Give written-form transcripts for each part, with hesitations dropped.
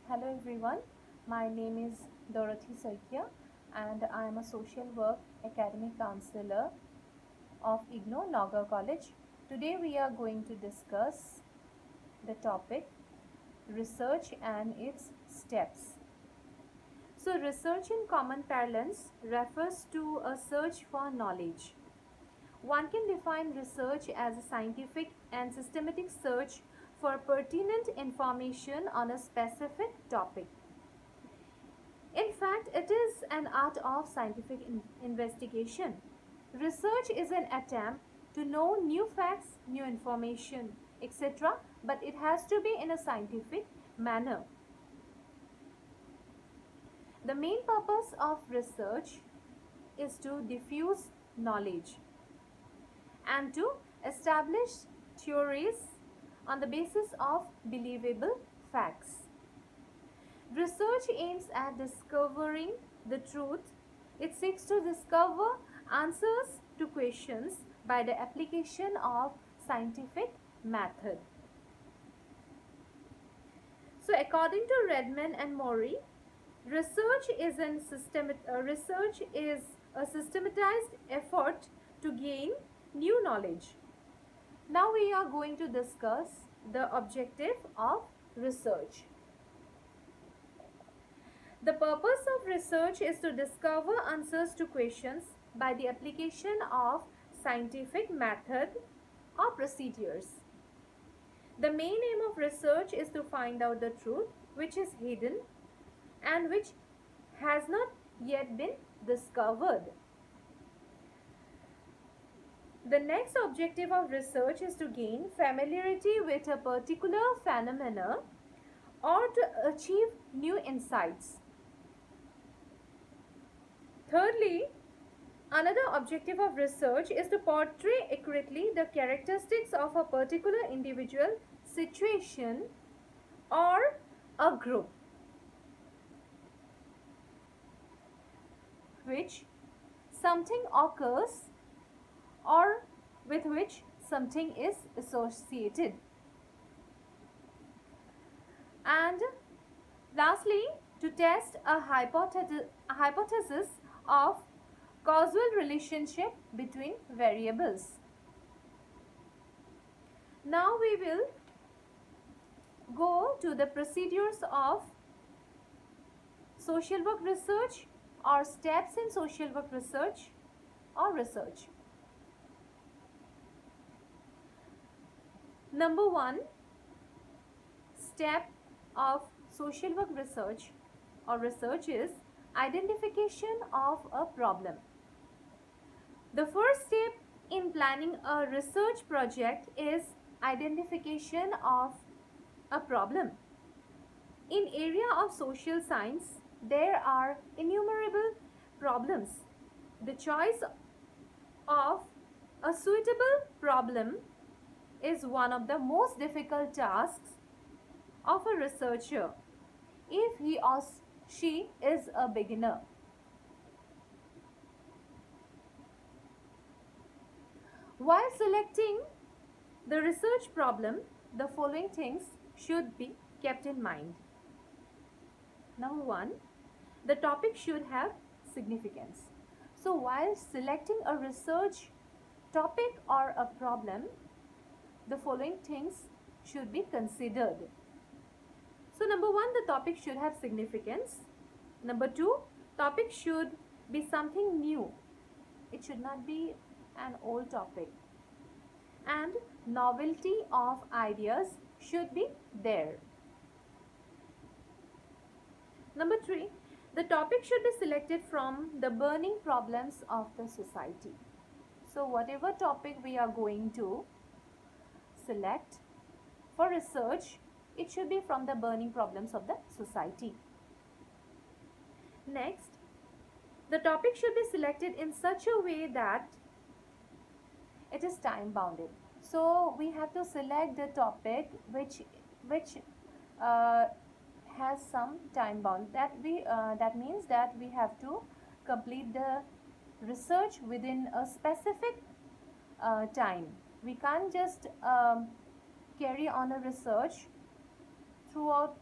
Hello everyone, my name is Dorothy Saikia and I am a social work academic counselor of IGNOU Nagar College. Today we are going to discuss the topic research and its steps. So research in common parlance refers to a search for knowledge. One can define research as a scientific and systematic search for pertinent information on a specific topic. In fact, it is an art of scientific investigation. Research is an attempt to know new facts, new information, etc., but it has to be in a scientific manner. The main purpose of research is to diffuse knowledge and to establish theories on the basis of believable facts. Research aims at discovering the truth. It seeks to discover answers to questions by the application of scientific method. So according to Redman and Mori, research is a systematized effort to gain new knowledge. Now we are going to discuss the objective of research. The purpose of research is to discover answers to questions by the application of scientific method or procedures. The main aim of research is to find out the truth which is hidden and which has not yet been discovered. The next objective of research is to gain familiarity with a particular phenomena or to achieve new insights. Thirdly, another objective of research is to portray accurately the characteristics of a particular individual, situation, or a group which something occurs or with which something is associated. And lastly, to test a hypothesis of causal relationship between variables. Now we will go to the procedures of social work research or steps in social work research or research. Number 1 step of social work research or research is identification of a problem. The first step in planning a research project is identification of a problem. In area of social science, there are innumerable problems. The choice of a suitable problem is one of the most difficult tasks of a researcher if he or she is a beginner. While selecting the research problem, the following things should be kept in mind. Number 1, the topic should have significance. So while selecting a research topic or a problem, the following things should be considered. So number 1, the topic should have significance. Number 2, topic should be something new. It should not be an old topic. And novelty of ideas should be there. Number 3, the topic should be selected from the burning problems of the society. So whatever topic we are going to select for research, it should be from the burning problems of the society. Next, the topic should be selected in such a way that it is time bounded. So we have to select the topic which has some time bound. That means that we have to complete the research within a specific time. We can't just carry on a research throughout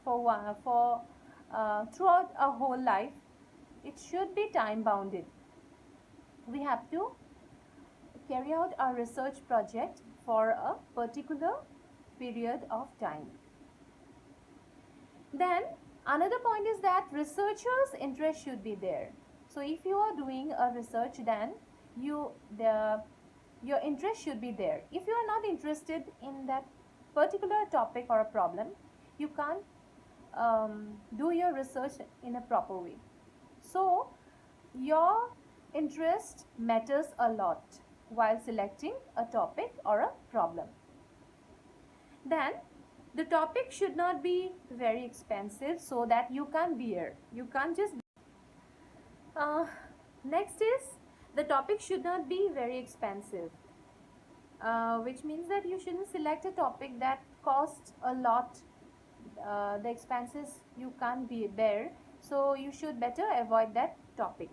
throughout our whole life. It should be time bounded. We have to carry out our research project for a particular period of time. Then another point is that researchers' interest should be there. So if you are doing a research, then your interest should be there. If you are not interested in that particular topic or a problem, you can't do your research in a proper way. So your interest matters a lot while selecting a topic or a problem. Then the topic should not be very expensive so that you can't bear. You can't just. Next is, the topic should not be very expensive, which means that you shouldn't select a topic that costs a lot. The expenses you can't bear, so you should better avoid that topic.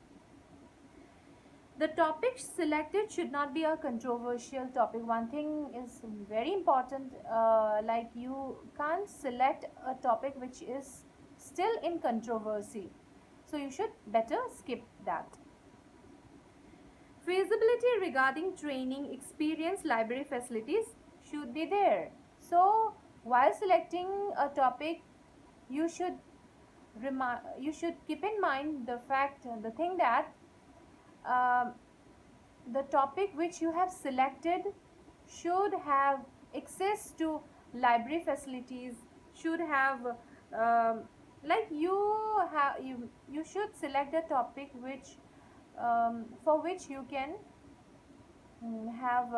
The topic selected should not be a controversial topic. One thing is very important, like you can't select a topic which is still in controversy. So you should better skip that. Feasibility regarding training, experience, library facilities should be there. So while selecting a topic, you should keep in mind the thing that the topic which you have selected should have access to library facilities, should have like you should select a topic which for which you can have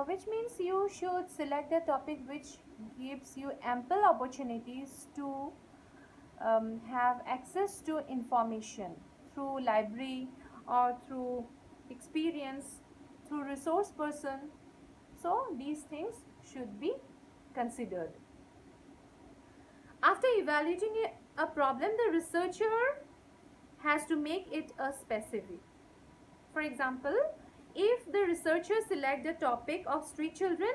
which means you should select a topic which gives you ample opportunities to have access to information through library or through experience, through resource person. So these things should be considered. After evaluating a problem, the researcher has to make it a specific. For example, if the researcher selects the topic of street children,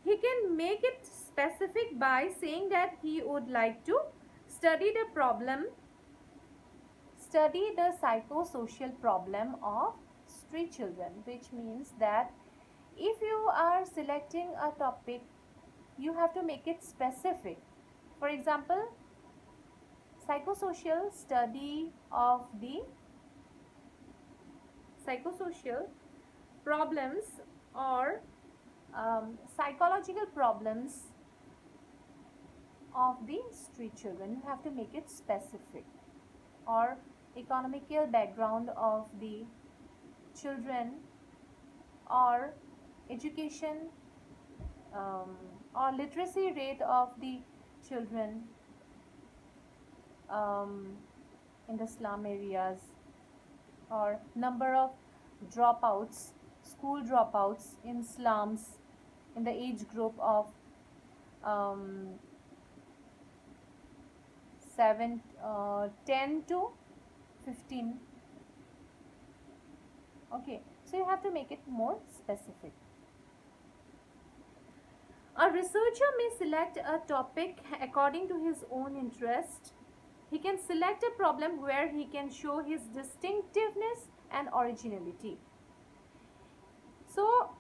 he can make it specific by saying that he would like to study the psychosocial problem of street children, which means that if you are selecting a topic, you have to make it specific. For example, psychosocial study of the psychosocial problems or psychological problems of the street children. You have to make it specific. Or economical background of the children, or education or literacy rate of the children in the slum areas, or number of dropouts, school dropouts in slums in the age group of 10 to 15. Okay, so you have to make it more specific. A researcher may select a topic according to his own interest. He can select a problem where he can show his distinctiveness and originality. So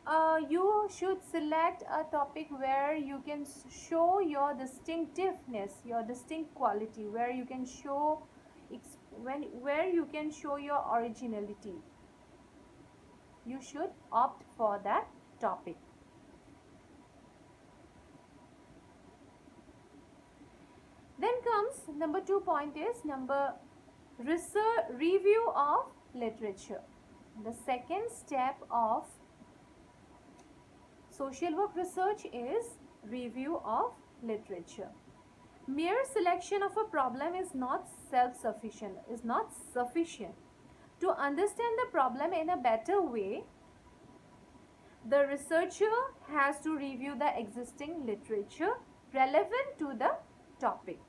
you should select a topic where you can show your distinctiveness, your distinct quality, where you can show your originality. You should opt for that topic. Then comes number 2 point is review of literature. The second step of social work research is review of literature. Mere selection of a problem is not sufficient. To understand the problem in a better way, the researcher has to review the existing literature relevant to the topic.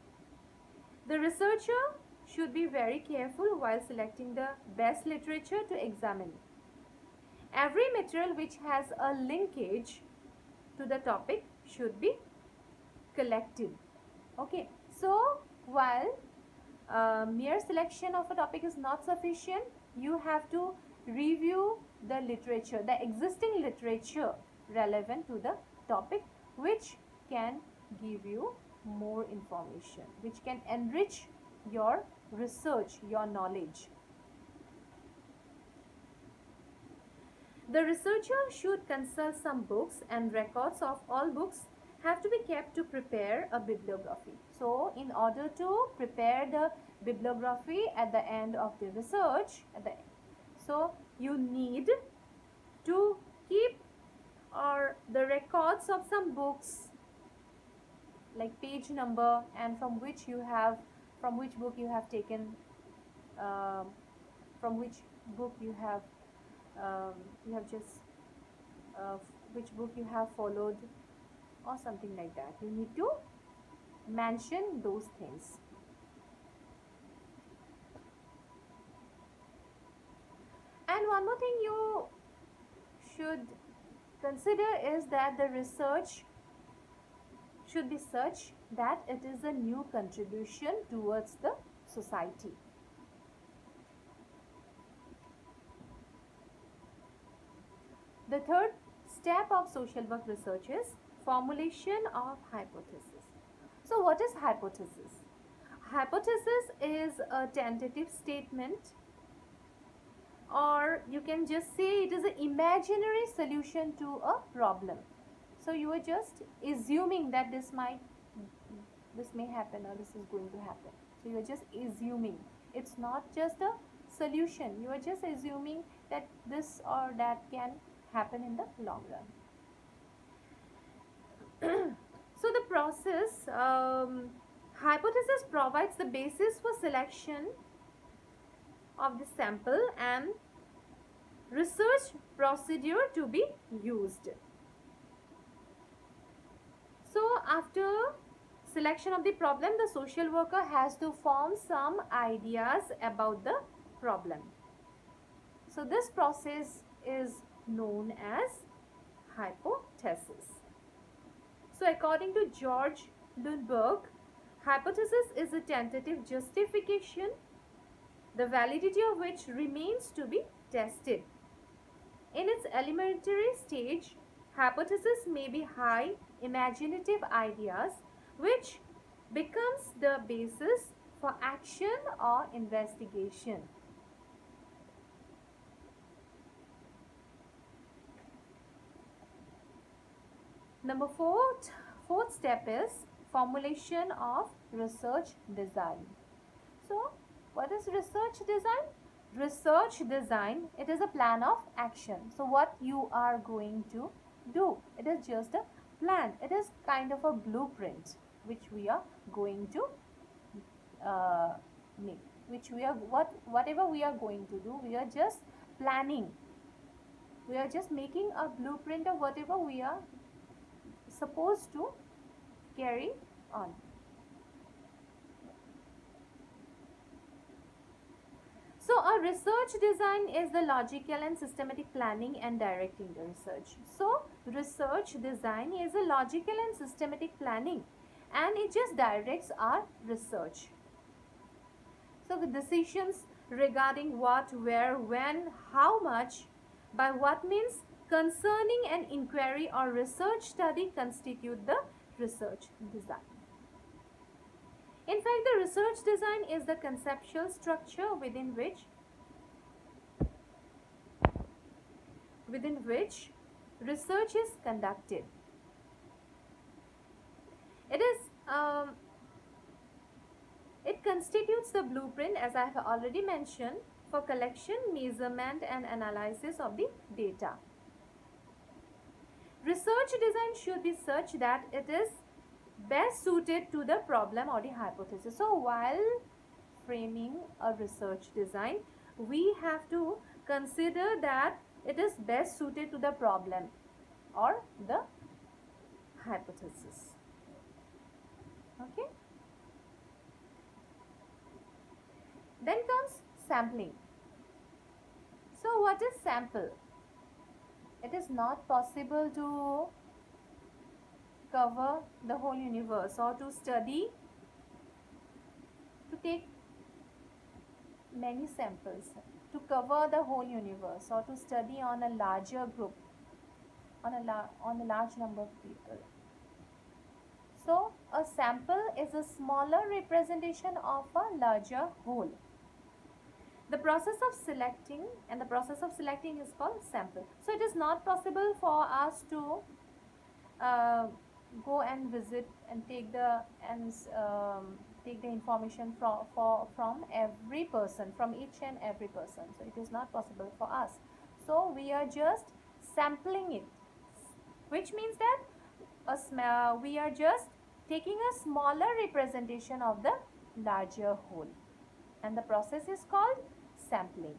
The researcher should be very careful while selecting the best literature to examine. Every material which has a linkage to the topic should be collected. Okay, so while mere selection of a topic is not sufficient, you have to review the literature, the existing literature relevant to the topic, which can give you more information, which can enrich your research, your knowledge. The researcher should consult some books, and records of all books have to be kept to prepare a bibliography. So in order to prepare the bibliography at the end of the research, so you need to keep the records of some books, like page number, and from which book you have taken, from which book you have just which book you have followed, or something like that. You need to mention those things. And one more thing you should consider is that the research should be such that it is a new contribution towards the society. The third step of social work research is formulation of hypothesis. So what is hypothesis? Hypothesis is a tentative statement, or you can just say it is an imaginary solution to a problem. So you are just assuming that this may happen, or this is going to happen. So you are just assuming. It's not just a solution. You are just assuming that this or that can happen in the long run. So the process, hypothesis provides the basis for selection of the sample and research procedure to be used. So after selection of the problem, the social worker has to form some ideas about the problem. So this process is known as hypothesis. So according to George Lundberg, hypothesis is a tentative justification, the validity of which remains to be tested. In its elementary stage, hypothesis may be high imaginative ideas which becomes the basis for action or investigation. Number fourth step is formulation of research design. So what is research design? Research design, it is a plan of action. So what you are going to do, it is just a plan. It is kind of a blueprint which we are going to make, whatever we are going to do, we are just planning. We are just making a blueprint of whatever we are supposed to carry on. So a research design is the logical and systematic planning and directing the research. So research design is a logical and systematic planning, and it just directs our research. So the decisions regarding what, where, when, how much, by what means concerning an inquiry or research study constitute the research design. In fact, the research design is the conceptual structure within which research is conducted. It constitutes the blueprint, as I have already mentioned, for collection, measurement and analysis of the data. Research design should be such that it is best suited to the problem or the hypothesis. So while framing a research design, we have to consider that it is best suited to the problem or the hypothesis. Okay. Then comes sampling. So what is sample? It is not possible to cover the whole universe, or to study, to take many samples, to cover the whole universe, or to study on a larger group, on a large number of people. So a sample is a smaller representation of a larger whole. The process of selecting, and the process of selecting is called sample. So it is not possible for us to uh, go and visit and take the information from every person, from each and every person. So it is not possible for us. So we are just sampling it, which means that we are just taking a smaller representation of the larger whole, and the process is called sampling.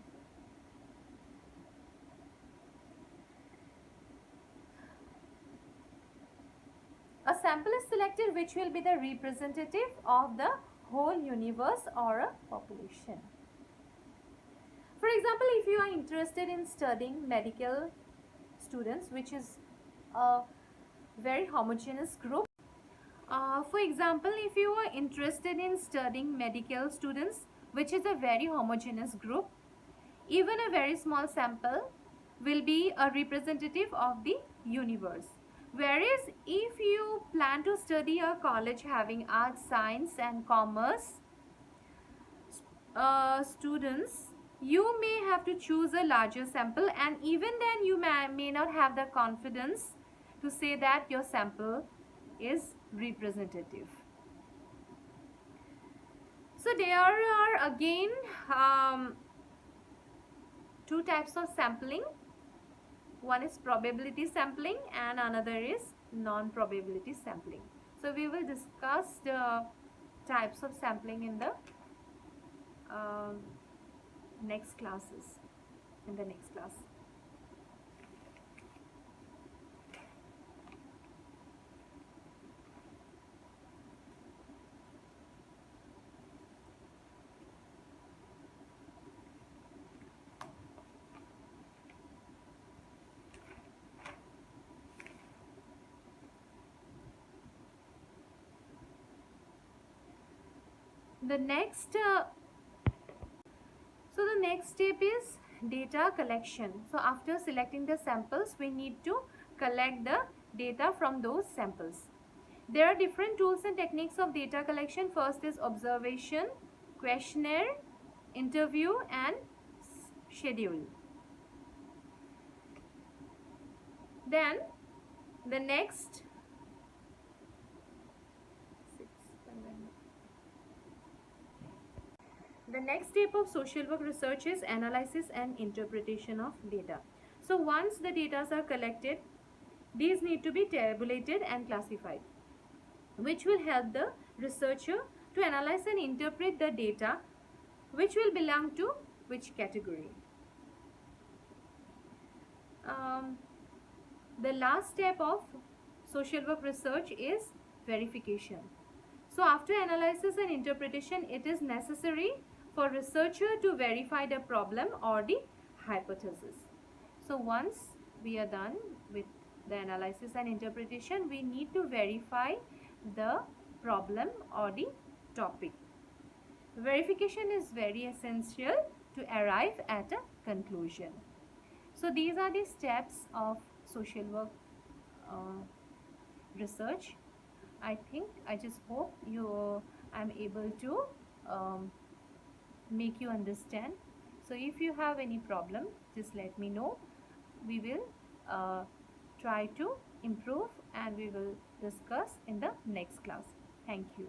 A sample is selected which will be the representative of the whole universe or a population. For example, if you are interested in studying medical students, which is a very homogeneous group. For example, if you are interested in studying medical students, which is a very homogeneous group, even a very small sample will be a representative of the universe. Whereas if you plan to study a college having arts, science and commerce students, you may have to choose a larger sample, and even then you may not have the confidence to say that your sample is representative. So there are again two types of sampling. One is probability sampling and another is non-probability sampling. So we will discuss the types of sampling in the next classes, in the next class. The next the next step is data collection. So after selecting the samples, we need to collect the data from those samples. There are different tools and techniques of data collection. First is observation, questionnaire, interview and schedule. Then the next step of social work research is analysis and interpretation of data. So once the data are collected, these need to be tabulated and classified, which will help the researcher to analyze and interpret the data, which will belong to which category. The last step of social work research is verification. So after analysis and interpretation, it is necessary for researcher to verify the problem or the hypothesis. So once we are done with the analysis and interpretation, we need to verify the problem or the topic. Verification is very essential to arrive at a conclusion. So these are the steps of social work research. I just hope I'm able to make you understand. So if you have any problem, just let me know. We will try to improve and we will discuss in the next class. Thank you.